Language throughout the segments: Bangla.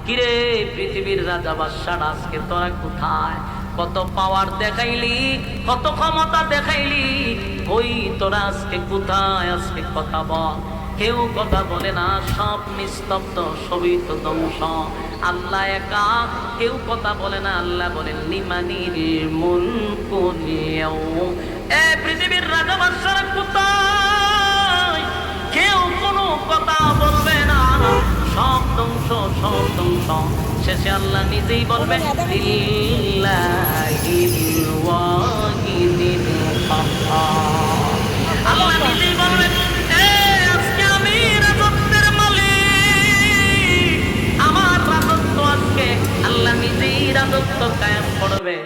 কিরে পৃথিবীর রাজা বাদশাহ আজকে তোরা কোথায়? কত পাওয়ার দেখাইলি, কত ক্ষমতা দেখাইলি, ওই তোরা আজকে কোথায়? আজকে কথা বল। কেউ কথা বলে না, সব নিস্তব্ধ, সবই তো ধ্বংস। আল্লাহ একা, কেউ কথা বলে না। আল্লাহ বলেন লিমানিল মুলকুল ইয়াউম। এ পৃথিবীর রাজা বাদশারা কোথায়? কেউ কোনো কথা বলবে না, সব ধ্বংস, সব ধ্বংস। শেষে আল্লাহ নিজেই বলবেন লিল্লাহিল ওয়াহিদিল কাহ্হার। আল্লাহ নিজেই বলবেন আজকে আমি রাজত্বের মালিক, আমার রাজত্ব আজকে। আল্লাহ নিজেই রাজত্ব কায়েম করবে,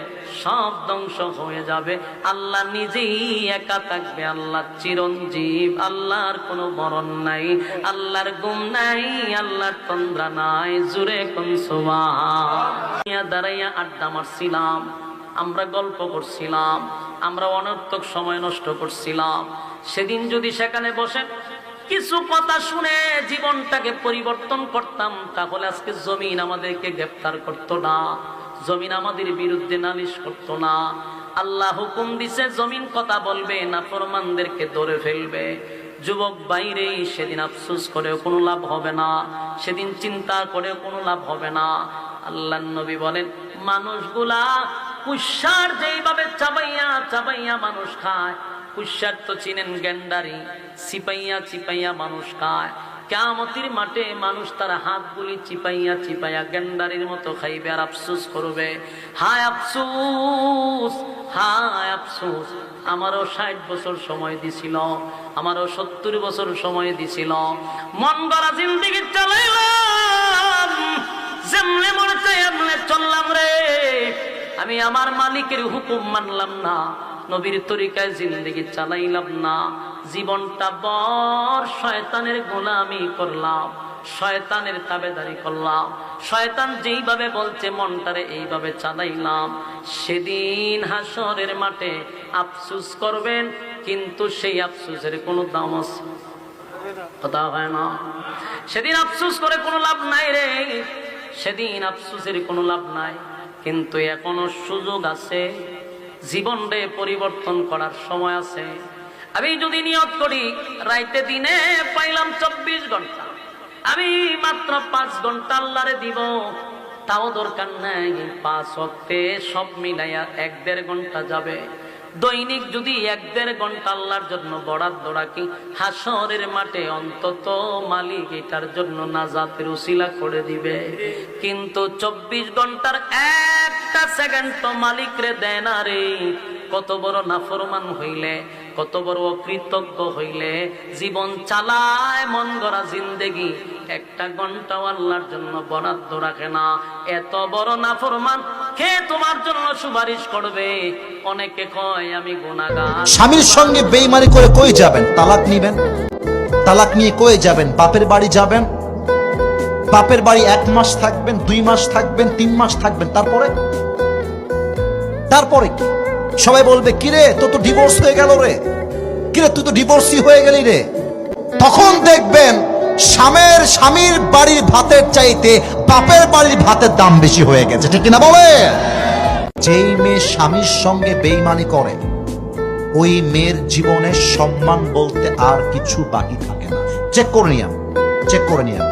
সব ধ্বংস হয়ে যাবে। আল্লাহ নিজেই একা থাকবে। আল্লাহ চিরঞ্জীব, আল্লাহর কোনো মরণ নাই, আল্লাহর গুম নাই, আল্লাহর তন্দ্রা নাই। জুরে কোন সুবহান। দাঁড়াইয়া আড্ডা মারছিলাম, আমরা গল্প করছিলাম, আমরা অনর্থক সময় নষ্ট করছিলাম। সেদিন যদি সেখানে বসে কিছু কথা শুনে জীবনটাকে পরিবর্তন করতাম, তাহলে আজকে জমিন আমাদেরকে গ্রেফতার করতো না, জমিন আমাদের বিরুদ্ধে নালিশ করতো না। আল্লাহ হুকুম দিছে জমিন কথা বলবে, নাফরমানদেরকে ধরে ফেলবে। যুবক বাইরে সেদিন আফসোস করেও কোনো লাভ হবে না, সেদিন চিন্তা করেও কোনো লাভ হবে না। আল্লাহর নবী বলেন মানুষগুলা কুশার যেইভাবে চাবাইয়া চাবাইয়া মানুষ খায়, কুশার তো চিনেন গেন্ডারি, চিপাইয়া চিপাইয়া মানুষ খায়। কিয়ামতের মাঠে মানুষ তার হাতগুলি চিপাইয়া চিপাইয়া গেন্ডারির মতো খাইবে আর আফসোস করবে। হায় আফসোস, হায় আফসোস, আমারও 60 বছর সময় দিছিল, আমারও 70 বছর সময় দিছিল, মন গড়া জিন্দেগি চালাইলাম, যেমনে মনে চাই এমনে চললাম রে। আমি আমার মালিকের হুকুম মানলাম না, নবীর তরিকায় জিন্দেগি চালাইলাম না। জীবনটা বড় শয়তানের গোলামি করলাম, শয়তানের তাবেদারি করলাম, শয়তান যেইভাবে বলছে মনটারে এইভাবে চালাইলাম। সেদিন হাসরের মাঠে আফসোস করবেন, কিন্তু সেই আফসোসের কোনো দাম আছে? কথা হয় না। সেদিন আফসোস করে কোনো লাভ নাই রে, সেদিন আফসোসের কোনো লাভ নাই। কিন্তু এখনো সুযোগ আছে, জীবনরে পরিবর্তন করার সময় আছে। আমি যদি নিয়ত করি রাইতে দিনে পাইলাম 24 ঘন্টা, আমি মাত্র 5 ঘন্টা আল্লাহরে দিব, তাও দরকার নাই 5 ওয়াক্তে সব মিলাইয়া 1-1.5 ঘন্টা যাবে। দৈনিক যদি 1-1.5 ঘন্টা আল্লাহর জন্য বরাদ্দ রাখি, হাসরের মাঠে অন্তত মালিক এটার জন্য নাজাতের উসিলা করে দিবে। কিন্তু 24 ঘন্টার একটা সেকেন্ড তো মালিক রে দেয় না রে। কত বড় নাফরমান হইলে, কত বড় অকৃতজ্ঞ হইলে জীবন চালায়, মন গড়া জিন্দেগি 1 ঘন্টাও আল্লাহর জন্য বরাদ্দ রাখে না। এত বড় নাফরমান কে তোমার জন্য সুপারিশ করবে? অনেকে কয় আমি গুনাহগার। স্বামীর সঙ্গে বেঈমানি করে কই যাবেন? তালাক নিবেন, তালাক নিয়ে কই যাবেন? বাপের বাড়ি যাবেন, বাপের বাড়ি 1 মাস থাকবেন, 2 মাস থাকবেন, 3 মাস থাকবেন, তারপরে কি? সবাই বলবে কিরে তোর তো ডিভোর্স হয়ে গেল রে, কিরে তুই তো ডিভোর্সি হয়ে গেলি রে। তখন দেখবেন স্বামীর বাড়ির ভাতের চাইতে বাপের বাড়ির ভাতের দাম বেশি হয়ে গেছে, ঠিক কিনা বলে? যেই মেয়ে স্বামীর সঙ্গে বেঈমানি করে, ওই মেয়ের জীবনে সম্মান বলতে আর কিছু বাকি থাকে না। চেক করে নিয়াম, চেক করে নিয়াম।